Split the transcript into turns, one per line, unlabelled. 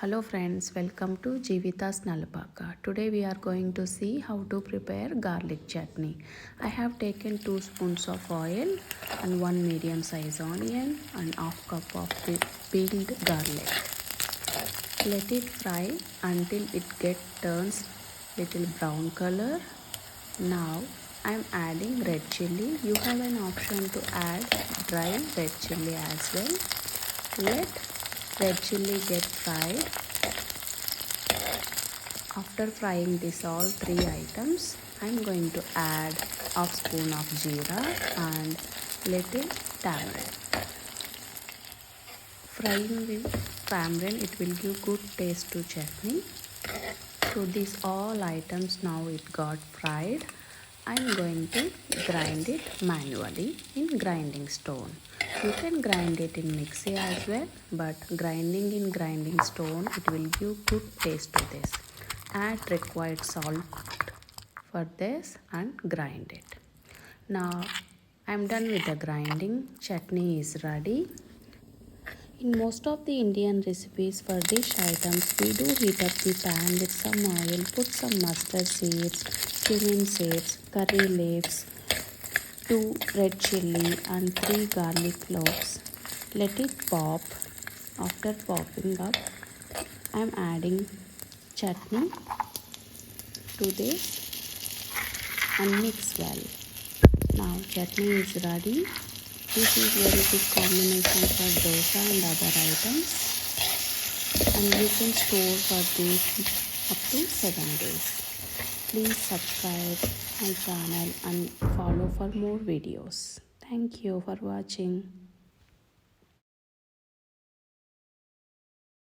Hello friends, welcome to Jeevita's Nalapaka. Today we are going to see how to prepare garlic chutney. I have taken 2 spoons of oil and 1 medium size onion and half cup of peeled garlic. Let it fry until it turns little brown color. Now I am adding red chilli. You have an option to add dry red chilli as well. Let red chilli get fried. After frying this all 3 items, I am going to add half spoon of jeera and little tamarind. Frying with tamarind, it will give good taste to chutney. So these all items now it got fried. I am going to grind it manually in grinding stone. You can grind it in mixie as well, but grinding in grinding stone it will give good taste to this. Add required salt for this and grind it. Now I am done with the grinding. Chutney is ready. In most of the Indian recipes for dish items, we do heat up the pan with some oil, put some mustard seeds, cumin seeds, curry leaves, 2 red chilli and 3 garlic cloves. Let it pop. After popping up, I am adding chutney to this and mix well. Now chutney is ready. This is very good combination for dosa and other items, and you can store for this up to 7 days. Please subscribe my channel and follow for more videos. Thank you for watching.